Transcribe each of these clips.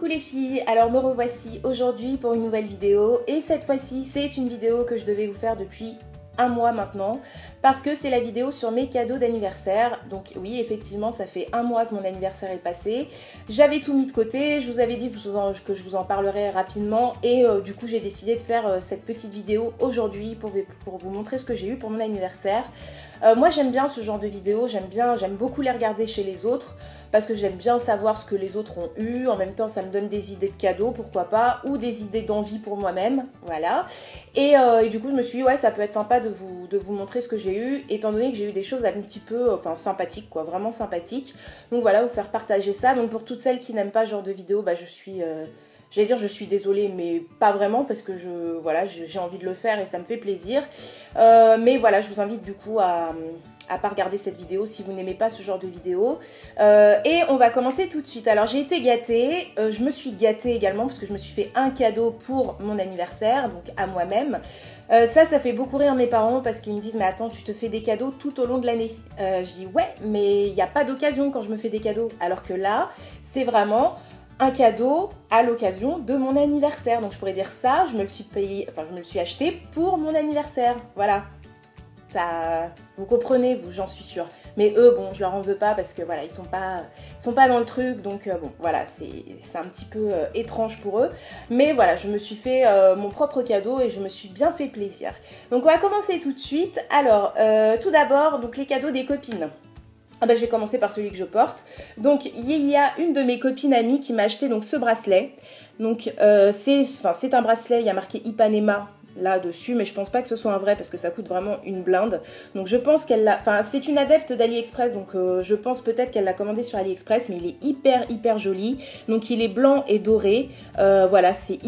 les filles, alors me revoici aujourd'hui pour une nouvelle vidéo et cette fois-ci c'est une vidéo que je devais vous faire depuis un mois maintenant parce que c'est la vidéo sur mes cadeaux d'anniversaire. Donc oui, effectivement ça fait un mois que mon anniversaire est passé, j'avais tout mis de côté, je vous avais dit que je vous en parlerai rapidement et du coup j'ai décidé de faire cette petite vidéo aujourd'hui pour vous montrer ce que j'ai eu pour mon anniversaire. Moi j'aime bien ce genre de vidéos, j'aime beaucoup les regarder chez les autres parce que j'aime bien savoir ce que les autres ont eu, en même temps ça me donne des idées de cadeaux, pourquoi pas, ou des idées d'envie pour moi-même, voilà. Et du coup je me suis dit ouais ça peut être sympa de vous montrer ce que j'ai eu, étant donné que j'ai eu des choses un petit peu, enfin sympathiques quoi, vraiment sympathiques. Donc voilà, vous faire partager ça. Donc pour toutes celles qui n'aiment pas ce genre de vidéo, bah je suis... J'allais dire je suis désolée mais pas vraiment parce que voilà, j'ai envie de le faire et ça me fait plaisir. Mais voilà, je vous invite du coup à pas regarder cette vidéo si vous n'aimez pas ce genre de vidéo. Et on va commencer tout de suite. Alors j'ai été gâtée, je me suis gâtée également parce que je me suis fait un cadeau pour mon anniversaire, donc à moi-même. Ça fait beaucoup rire mes parents parce qu'ils me disent mais attends, tu te fais des cadeaux tout au long de l'année. Je dis ouais mais il n'y a pas d'occasion quand je me fais des cadeaux. Alors que là c'est vraiment un cadeau à l'occasion de mon anniversaire. Donc je pourrais dire ça, je me le suis payé, enfin je me le suis acheté pour mon anniversaire. Voilà. Ça, vous comprenez, vous, j'en suis sûre. Mais eux, bon, je leur en veux pas parce que voilà, ils sont pas dans le truc, donc bon, voilà, c'est un petit peu étrange pour eux. Mais voilà, je me suis fait mon propre cadeau et je me suis bien fait plaisir. Donc on va commencer tout de suite. Alors, tout d'abord, donc les cadeaux des copines. Ah bah, je vais commencer par celui que je porte. Donc il y a une de mes copines amies qui m'a acheté donc ce bracelet. Donc c'est un bracelet, il y a marqué Ipanema là dessus, mais je pense pas que ce soit un vrai parce que ça coûte vraiment une blinde. Donc je pense qu'elle l'a, enfin c'est une adepte d'AliExpress, donc je pense peut-être qu'elle l'a commandé sur AliExpress, mais il est hyper joli. Donc il est blanc et doré, voilà, c'est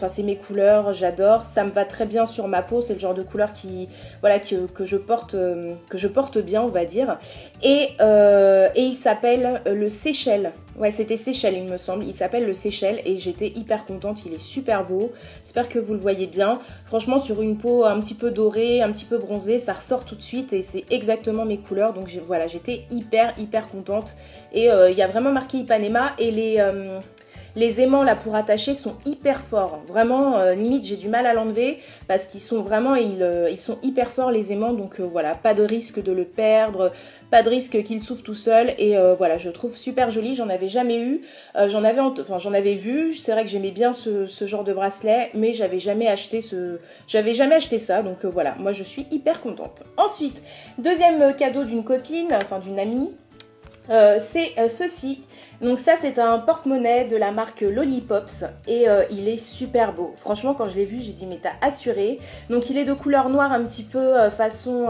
c'est mes couleurs, j'adore, ça me va très bien sur ma peau, c'est le genre de couleur qui, voilà, que je porte bien, on va dire. Et il s'appelle le Seychelles. Ouais, c'était Seychelles, il me semble. Il s'appelle le Seychelles et j'étais hyper contente. Il est super beau. J'espère que vous le voyez bien. Franchement, sur une peau un petit peu dorée, un petit peu bronzée, ça ressort tout de suite et c'est exactement mes couleurs. Donc voilà, j'étais hyper contente. Et il y a vraiment marqué Ipanema et les aimants là pour attacher sont hyper forts, vraiment limite j'ai du mal à l'enlever parce qu'ils sont vraiment, ils sont hyper forts les aimants, donc voilà, pas de risque de le perdre, pas de risque qu'il s'ouvre tout seul et voilà, je trouve super joli, j'en avais jamais eu, j'en avais vu, c'est vrai que j'aimais bien ce genre de bracelet mais j'avais jamais acheté ça, donc voilà, moi je suis hyper contente. Ensuite, deuxième cadeau d'une copine, enfin d'une amie, c'est ceci. Donc ça c'est un porte-monnaie de la marque Lollipops et il est super beau. Franchement quand je l'ai vu j'ai dit mais t'as assuré. Donc il est de couleur noire un petit peu façon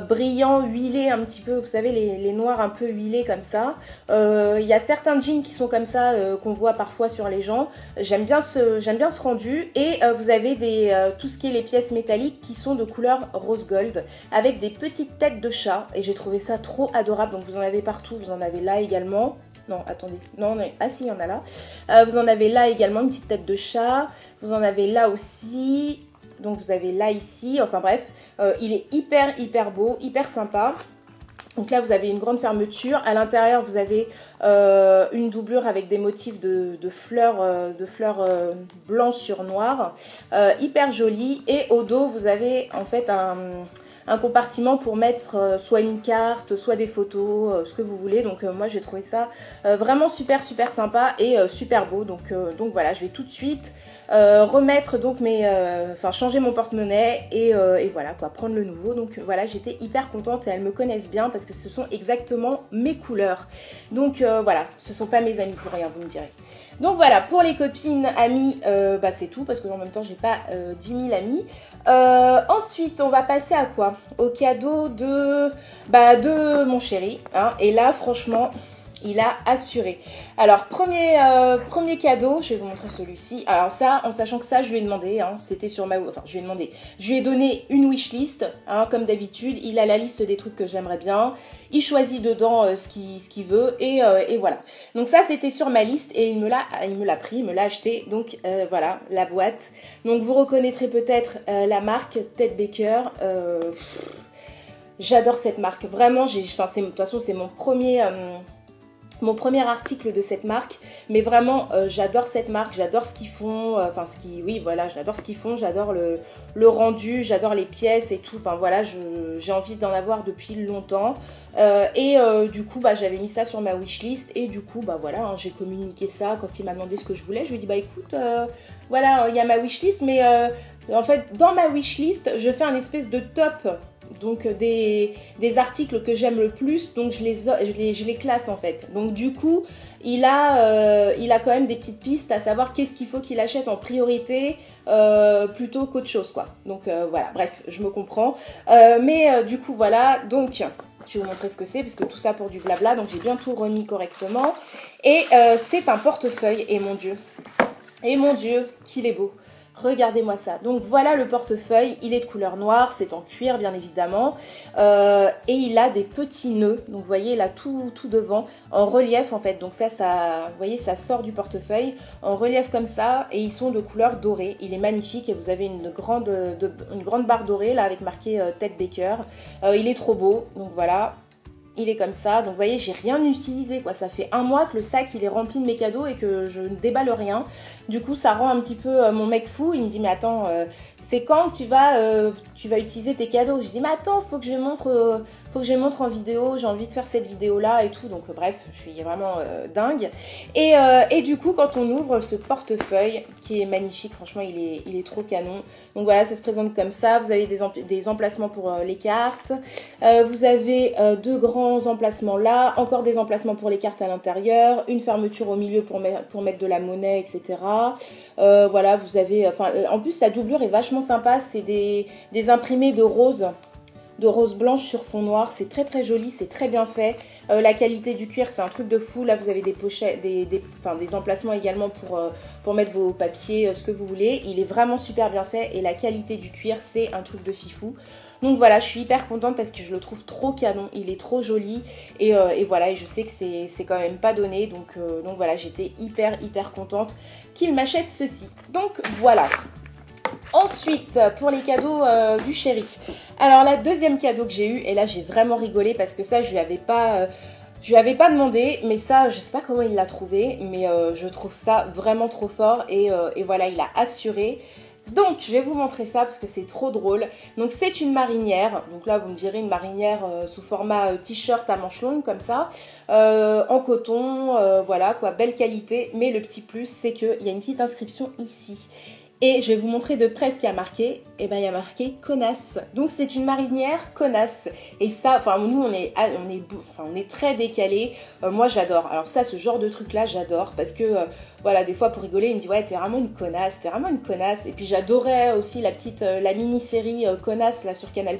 brillant, huilé un petit peu, vous savez les noirs un peu huilés comme ça. Il y a certains jeans qui sont comme ça qu'on voit parfois sur les gens. J'aime bien ce rendu et vous avez tout ce qui est les pièces métalliques qui sont de couleur rose gold avec des petites têtes de chat et j'ai trouvé ça trop adorable. Donc vous en avez partout, vous en avez là également. Non, attendez. Non, ah si, il y en a là. Vous en avez là également, une petite tête de chat. Vous en avez là aussi. Donc, vous avez là, ici. Enfin, bref. Il est hyper beau, hyper sympa. Donc là, vous avez une grande fermeture. À l'intérieur, vous avez une doublure avec des motifs de fleurs blanc sur noir. Hyper joli. Et au dos, vous avez en fait un compartiment pour mettre soit une carte, soit des photos, ce que vous voulez. Donc moi j'ai trouvé ça vraiment super sympa et super beau. Donc voilà, je vais tout de suite remettre donc changer mon porte-monnaie et voilà quoi, prendre le nouveau. Donc voilà, j'étais hyper contente et elles me connaissent bien parce que ce sont exactement mes couleurs. Donc voilà, ce sont pas mes amis pour rien, vous me direz. Donc voilà, pour les copines, amis, c'est tout parce que en même temps j'ai pas 10 000 amis. Ensuite, on va passer à quoi? Au cadeau de mon chéri. Hein, et là, franchement, il a assuré. Alors, premier cadeau, je vais vous montrer celui-ci. Alors ça, en sachant que ça, je lui ai demandé, hein, c'était sur ma... Enfin, je lui ai demandé. Je lui ai donné une wishlist, hein, comme d'habitude. Il a la liste des trucs que j'aimerais bien. Il choisit dedans ce qu'il veut et voilà. Donc ça, c'était sur ma liste et il me l'a pris, il me l'a acheté. Donc voilà, la boîte. Donc vous reconnaîtrez peut-être la marque Ted Baker. J'adore cette marque. Vraiment, de toute façon, c'est mon premier... mon premier article de cette marque, mais vraiment j'adore cette marque, j'adore ce qu'ils font, oui voilà, j'adore ce qu'ils font, j'adore le rendu, j'adore les pièces et tout, enfin voilà, j'ai envie d'en avoir depuis longtemps, du coup bah j'avais mis ça sur ma wishlist, et du coup bah voilà, hein, j'ai communiqué ça quand il m'a demandé ce que je voulais, je lui ai dit bah écoute, voilà, il y a ma wishlist, mais en fait dans ma wishlist, je fais un espèce de top, donc des articles que j'aime le plus, donc je les classe en fait. Donc du coup, il a quand même des petites pistes à savoir qu'est-ce qu'il faut qu'il achète en priorité plutôt qu'autre chose quoi. Donc voilà, bref, je me comprends. Du coup voilà, donc je vais vous montrer ce que c'est, parce que tout ça pour du blabla, donc j'ai bien tout remis correctement. Et c'est un portefeuille, et mon Dieu, qu'il est beau. Regardez-moi ça. Donc voilà le portefeuille, il est de couleur noire, c'est en cuir bien évidemment, et il a des petits nœuds, donc vous voyez là tout devant, en relief en fait, donc ça, vous voyez, ça sort du portefeuille en relief comme ça, et ils sont de couleur dorée. Il est magnifique, et vous avez une grande barre dorée là avec marqué Ted Baker. Il est trop beau, donc voilà. Il est comme ça, donc vous voyez, j'ai rien utilisé quoi, ça fait un mois que le sac il est rempli de mes cadeaux et que je ne déballe rien. Du coup ça rend un petit peu mon mec fou, il me dit mais attends, c'est quand que tu vas utiliser tes cadeaux? Je dis mais attends, faut que je montre en vidéo, j'ai envie de faire cette vidéo là et tout, donc bref, je suis vraiment dingue. Et du coup quand on ouvre ce portefeuille qui est magnifique, franchement il est trop canon. Donc voilà, ça se présente comme ça, vous avez des emplacements pour les cartes, vous avez deux grands emplacements là, encore des emplacements pour les cartes à l'intérieur, une fermeture au milieu pour mettre de la monnaie, etc. Voilà, vous avez, en plus la doublure est vachement sympa, c'est des imprimés de rose blanche sur fond noir, c'est très très joli, c'est très bien fait. La qualité du cuir, c'est un truc de fou. Là vous avez des pochettes, des emplacements également pour mettre vos papiers, ce que vous voulez. Il est vraiment super bien fait, et la qualité du cuir, c'est un truc de fifou. Donc voilà, je suis hyper contente parce que je le trouve trop canon, il est trop joli, et voilà, et je sais que c'est quand même pas donné, donc voilà, j'étais hyper contente qu'il m'achète ceci. Donc voilà. Ensuite, pour les cadeaux du chéri. Alors, la deuxième cadeau que j'ai eu, et là j'ai vraiment rigolé parce que ça, je lui avais pas demandé, mais ça, je sais pas comment il l'a trouvé, mais je trouve ça vraiment trop fort, et voilà, il a assuré. Donc, je vais vous montrer ça parce que c'est trop drôle. Donc, c'est une marinière. Donc là, vous me direz une marinière sous format t-shirt à manches longues comme ça, en coton, voilà quoi, belle qualité. Mais le petit plus, c'est qu'il y a une petite inscription ici. Et je vais vous montrer de près ce qu'il y a marqué. Et ben il y a marqué connasse. Donc c'est une marinière connasse. Et ça, enfin nous on est très décalés. Moi j'adore. Alors ça, ce genre de truc là, j'adore parce que voilà, des fois pour rigoler, il me dit ouais, t'es vraiment une connasse, t'es vraiment une connasse. Et puis j'adorais aussi la mini-série connasse là sur Canal+.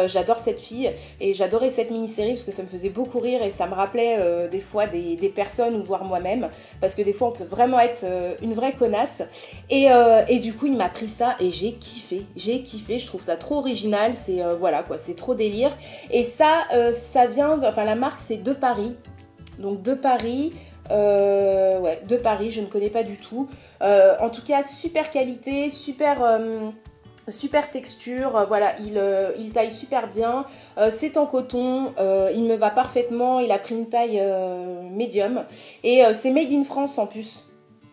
J'adore cette fille et j'adorais cette mini-série parce que ça me faisait beaucoup rire et ça me rappelait des fois des personnes, ou voire moi-même, parce que des fois on peut vraiment être une vraie connasse. Et du coup il m'a pris ça et j'ai kiffé, je trouve ça trop original, c'est voilà quoi, c'est trop délire. Et ça vient, la marque c'est de Paris, donc de Paris. Ouais, de Paris, je ne connais pas du tout. En tout cas, super qualité, super texture, voilà, il taille super bien, c'est en coton, il me va parfaitement, il a pris une taille médium, et c'est made in France en plus.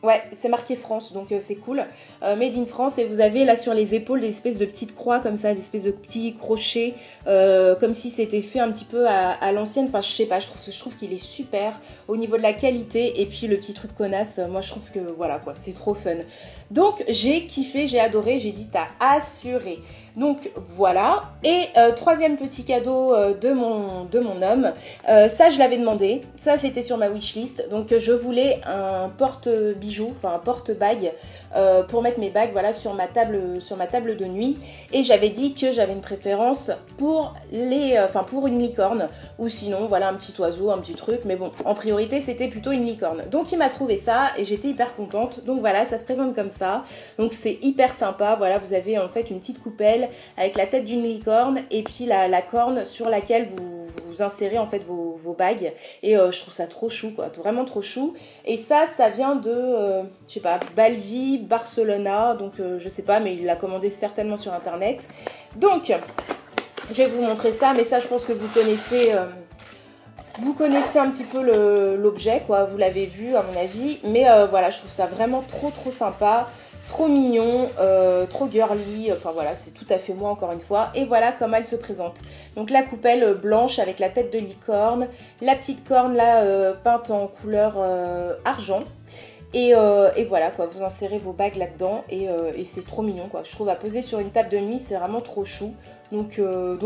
Ouais, c'est marqué France, donc c'est cool. Made in France, et vous avez là sur les épaules des espèces de petites croix comme ça, des espèces de petits crochets, comme si c'était fait un petit peu à l'ancienne. Enfin, je sais pas, je trouve qu'il est super au niveau de la qualité. Et puis le petit truc connasse, moi je trouve que voilà quoi, c'est trop fun. Donc j'ai kiffé, j'ai adoré, j'ai dit t'as assuré. Donc voilà. Et troisième petit cadeau de mon homme, ça je l'avais demandé, ça c'était sur ma wishlist. Donc je voulais un porte-bijoux, enfin un porte-bague pour mettre mes bagues, voilà, sur ma table de nuit. Et j'avais dit que j'avais une préférence pour pour une licorne, ou sinon voilà un petit oiseau, un petit truc, mais bon, en priorité c'était plutôt une licorne. Donc il m'a trouvé ça et j'étais hyper contente. Donc voilà, ça se présente comme ça. Donc c'est hyper sympa, voilà, vous avez en fait une petite coupelle avec la tête d'une licorne et puis la corne sur laquelle vous insérez en fait vos bagues, et je trouve ça trop chou quoi, vraiment trop chou. Et ça vient de je sais pas, Balvi, Barcelona, donc je sais pas, mais il l'a commandé certainement sur internet. Donc je vais vous montrer ça, mais ça je pense que vous connaissez Vous connaissez un petit peu l'objet, quoi, vous l'avez vu à mon avis. Mais voilà, je trouve ça vraiment trop sympa. Trop mignon, trop girly, enfin voilà, c'est tout à fait moi encore une fois. Et voilà comment elle se présente. Donc la coupelle blanche avec la tête de licorne, la petite corne là peinte en couleur argent. Et voilà quoi, vous insérez vos bagues là-dedans et c'est trop mignon quoi. Je trouve à poser sur une table de nuit, c'est vraiment trop chou. Donc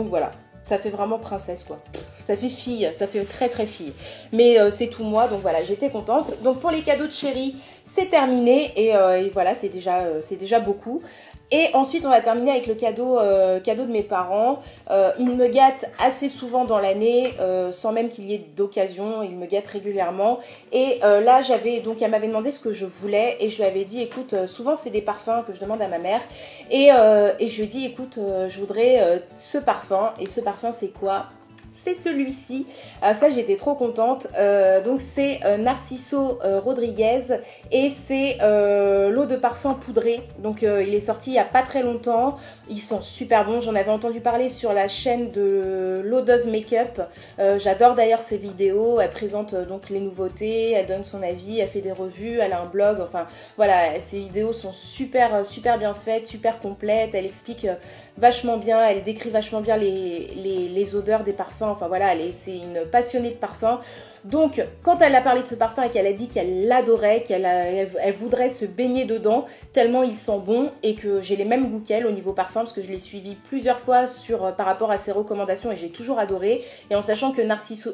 voilà. Ça fait vraiment princesse quoi. Ça fait fille, ça fait très fille. Mais c'est tout moi, donc voilà, j'étais contente. Donc pour les cadeaux de chérie, c'est terminé et voilà, c'est déjà beaucoup. Et ensuite, on va terminer avec le cadeau de mes parents. Ils me gâtent assez souvent dans l'année, sans même qu'il y ait d'occasion. Ils me gâtent régulièrement. Et là, elle m'avait demandé ce que je voulais. Et je lui avais dit, écoute, souvent c'est des parfums que je demande à ma mère. Et je lui ai dit, écoute, je voudrais ce parfum. Et ce parfum, c'est quoi ? C'est celui-ci, ça j'étais trop contente, donc c'est Narciso Rodriguez et c'est l'eau de parfum poudré, donc il est sorti il n'y a pas très longtemps, ils sont super bons, j'en avais entendu parler sur la chaîne de Lodoz Makeup, j'adore d'ailleurs ses vidéos, elle présente donc les nouveautés, elle donne son avis, elle fait des revues, elle a un blog, enfin voilà, ses vidéos sont super bien faites, super complètes, elle explique vachement bien, elle décrit vachement bien les odeurs des parfums. Enfin voilà, c'est une passionnée de parfums. Donc, quand elle a parlé de ce parfum et qu'elle a dit qu'elle l'adorait, elle voudrait se baigner dedans, tellement il sent bon et que j'ai les mêmes goûts qu'elle au niveau parfum, parce que je l'ai suivi plusieurs fois par rapport à ses recommandations et j'ai toujours adoré. Et en sachant que Narciso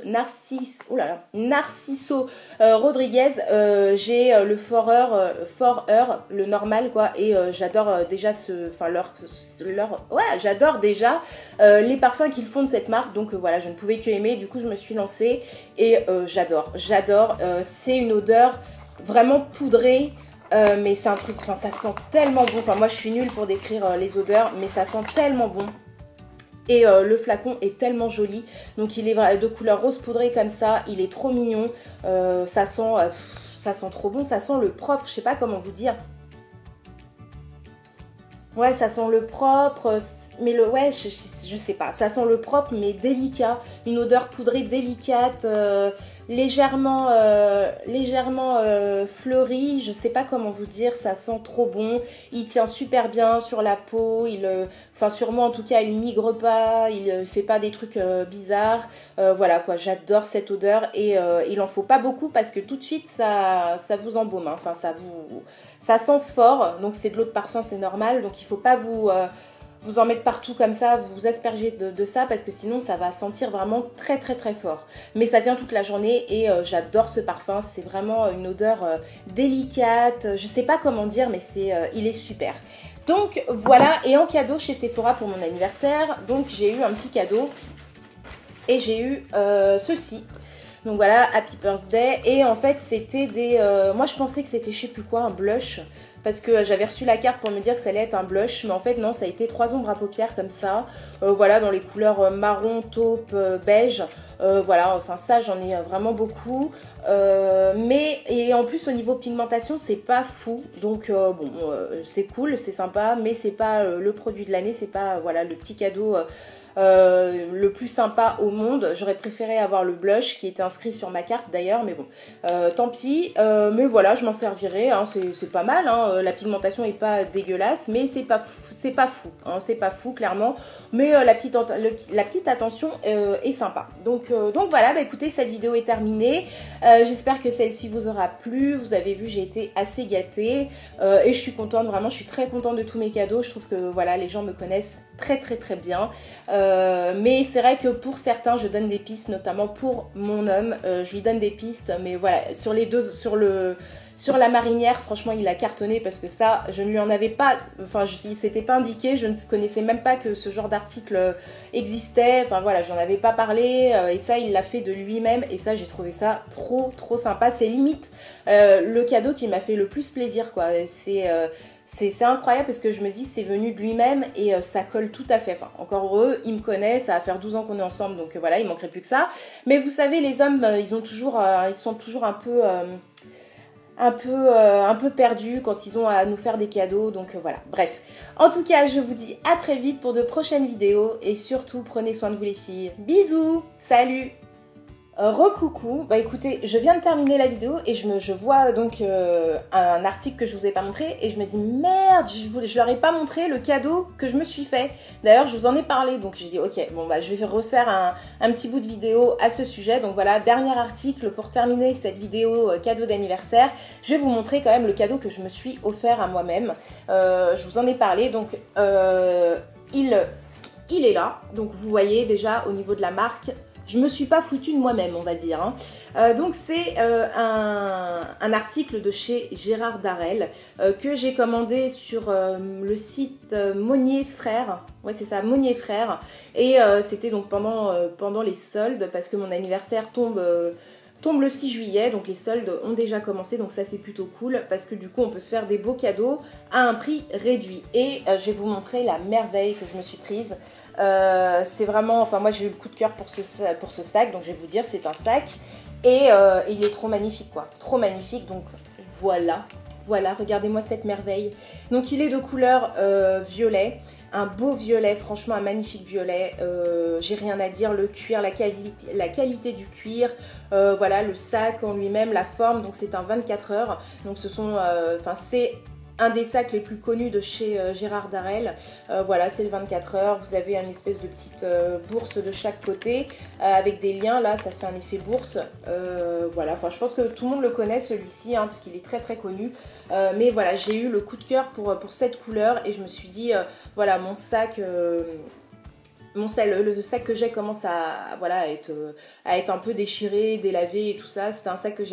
Rodriguez, j'ai le For Her, le normal quoi, et j'adore déjà j'adore déjà les parfums qu'ils font de cette marque, donc voilà, je ne pouvais que aimer, du coup je me suis lancée et j'adore, c'est une odeur vraiment poudrée, mais c'est un truc, enfin ça sent tellement bon, enfin moi je suis nulle pour décrire les odeurs, mais ça sent tellement bon. Et le flacon est tellement joli, donc il est de couleur rose poudrée comme ça, il est trop mignon, ça sent trop bon, ça sent le propre, je sais pas comment vous dire. Ouais, ça sent le propre, mais je sais pas, ça sent le propre mais délicat, une odeur poudrée délicate, légèrement fleurie, je sais pas comment vous dire, ça sent trop bon, il tient super bien sur la peau, enfin sur moi en tout cas il migre pas, il fait pas des trucs bizarres, voilà quoi, j'adore cette odeur et il en faut pas beaucoup parce que tout de suite ça vous embaume, hein. Enfin ça sent fort, donc c'est de l'eau de parfum, c'est normal, donc il faut pas vous en mettre partout comme ça, vous asperger de ça parce que sinon ça va sentir vraiment très fort. Mais ça tient toute la journée et j'adore ce parfum, c'est vraiment une odeur délicate, je sais pas comment dire mais il est super. Donc voilà, et en cadeau chez Sephora pour mon anniversaire, donc j'ai eu un petit cadeau et j'ai eu ceci. Donc voilà, Happy Birthday. Et en fait, c'était moi, je pensais que c'était, je sais plus quoi, un blush. Parce que j'avais reçu la carte pour me dire que ça allait être un blush. Mais en fait, non, ça a été 3 ombres à paupières comme ça. Voilà, dans les couleurs marron, taupe, beige. Voilà, enfin ça, j'en ai vraiment beaucoup. Et en plus, au niveau pigmentation, c'est pas fou. Donc, bon, c'est cool, c'est sympa. Mais c'est pas le produit de l'année. C'est pas, voilà, le petit cadeau... le plus sympa au monde. J'aurais préféré avoir le blush qui était inscrit sur ma carte d'ailleurs, mais bon, tant pis. Mais voilà, je m'en servirai, hein, c'est pas mal, hein, la pigmentation est pas dégueulasse, mais c'est pas fou, hein, c'est pas fou clairement, mais la petite attention est sympa. Donc voilà, bah, écoutez, cette vidéo est terminée. J'espère que celle-ci vous aura plu. Vous avez vu, j'ai été assez gâtée et je suis contente, vraiment, je suis très contente de tous mes cadeaux. Je trouve que voilà, les gens me connaissent très bien. Mais c'est vrai que pour certains, je donne des pistes, notamment pour mon homme, je lui donne des pistes, mais voilà, sur la marinière, franchement, il a cartonné parce que ça, je ne lui en avais pas, enfin, c'était pas indiqué, je ne connaissais même pas que ce genre d'article existait, enfin voilà, j'en avais pas parlé, et ça, il l'a fait de lui-même, et ça, j'ai trouvé ça trop sympa, c'est limite le cadeau qui m'a fait le plus plaisir, quoi, c'est incroyable parce que je me dis c'est venu de lui-même et ça colle tout à fait. Enfin, encore heureux, il me connaît, ça va faire 12 ans qu'on est ensemble, donc voilà, il manquerait plus que ça. Mais vous savez, les hommes, ils sont toujours un peu perdus quand ils ont à nous faire des cadeaux, donc voilà. Bref, en tout cas, je vous dis à très vite pour de prochaines vidéos et surtout, prenez soin de vous les filles. Bisous, salut! Recoucou, bah écoutez, je viens de terminer la vidéo et je vois donc un article que je vous ai pas montré et je me dis merde, je leur ai pas montré le cadeau que je me suis fait. D'ailleurs, je vous en ai parlé, donc j'ai dit ok, bon bah je vais refaire un petit bout de vidéo à ce sujet. Donc voilà, dernier article pour terminer cette vidéo cadeau d'anniversaire. Je vais vous montrer quand même le cadeau que je me suis offert à moi-même. Je vous en ai parlé, donc il est là. Donc vous voyez déjà au niveau de la marque. Je me suis pas foutue de moi-même, on va dire. Hein. Donc c'est un article de chez Gérard Darel que j'ai commandé sur le site Monnier Frères. Ouais, c'est ça, Monnier Frères. Et c'était donc pendant les soldes, parce que mon anniversaire tombe le 6 juillet, donc les soldes ont déjà commencé, donc ça c'est plutôt cool, parce que du coup on peut se faire des beaux cadeaux à un prix réduit. Et je vais vous montrer la merveille que je me suis prise. C'est vraiment, enfin moi j'ai eu le coup de cœur pour ce sac, donc je vais vous dire c'est un sac et il est trop magnifique quoi, trop magnifique, donc voilà, regardez-moi cette merveille. Donc il est de couleur violet, un beau violet, franchement un magnifique violet, j'ai rien à dire, le cuir, la qualité du cuir, voilà le sac en lui-même, la forme, donc c'est un 24 heures, donc ce sont, c'est un des sacs les plus connus de chez Gérard Darel. Voilà, c'est le 24 heures. Vous avez une espèce de petite bourse de chaque côté avec des liens. Là, ça fait un effet bourse. Voilà, enfin, je pense que tout le monde le connaît celui-ci, hein, parce qu'il est très très connu. Mais voilà, j'ai eu le coup de cœur pour cette couleur et je me suis dit, voilà, mon sac. Le sac que j'ai commence à, voilà, à être un peu déchiré, délavé et tout ça. C'était un sac que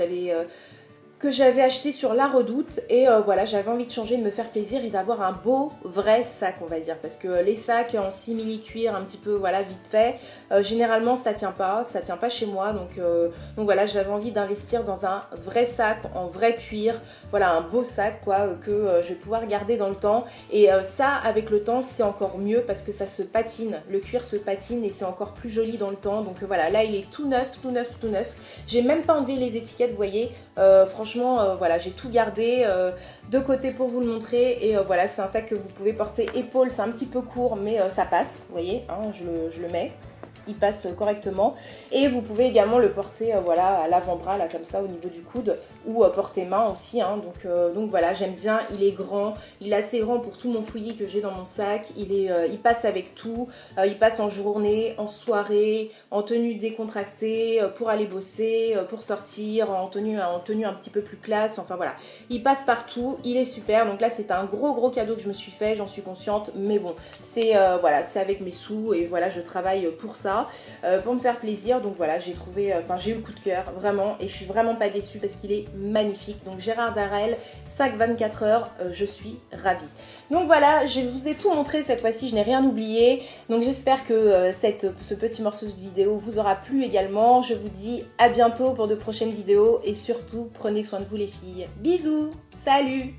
j'avais acheté sur La Redoute et voilà, j'avais envie de changer, de me faire plaisir et d'avoir un beau vrai sac, on va dire, parce que les sacs en simili cuir un petit peu voilà vite fait, généralement ça tient pas chez moi, donc voilà, j'avais envie d'investir dans un vrai sac en vrai cuir, voilà, un beau sac quoi, que je vais pouvoir garder dans le temps. Et ça, avec le temps, c'est encore mieux parce que ça se patine, le cuir se patine et c'est encore plus joli dans le temps. Donc voilà, là il est tout neuf. J'ai même pas enlevé les étiquettes, vous voyez. Franchement, voilà, j'ai tout gardé de côté pour vous le montrer. Et voilà, c'est un sac que vous pouvez porter épaule, c'est un petit peu court, mais ça passe, vous voyez, hein, je le mets. Il passe correctement et vous pouvez également le porter voilà, à l'avant-bras là comme ça au niveau du coude ou porter main aussi, hein, donc voilà, j'aime bien, il est grand, il est assez grand pour tout mon fouillis que j'ai dans mon sac, il passe avec tout, il passe en journée, en soirée, en tenue décontractée, pour aller bosser, pour sortir, en tenue un petit peu plus classe, enfin voilà, il passe partout, il est super. Donc là c'est un gros cadeau que je me suis fait, j'en suis consciente, mais bon, c'est voilà, c'est avec mes sous et voilà, je travaille pour ça, pour me faire plaisir. Donc voilà, j'ai eu le coup de cœur vraiment et je suis vraiment pas déçue parce qu'il est magnifique. Donc Gérard Darel, sac 24 heures, je suis ravie. Donc voilà, je vous ai tout montré cette fois-ci, je n'ai rien oublié. Donc j'espère que ce petit morceau de vidéo vous aura plu également. Je vous dis à bientôt pour de prochaines vidéos et surtout prenez soin de vous les filles. Bisous, salut!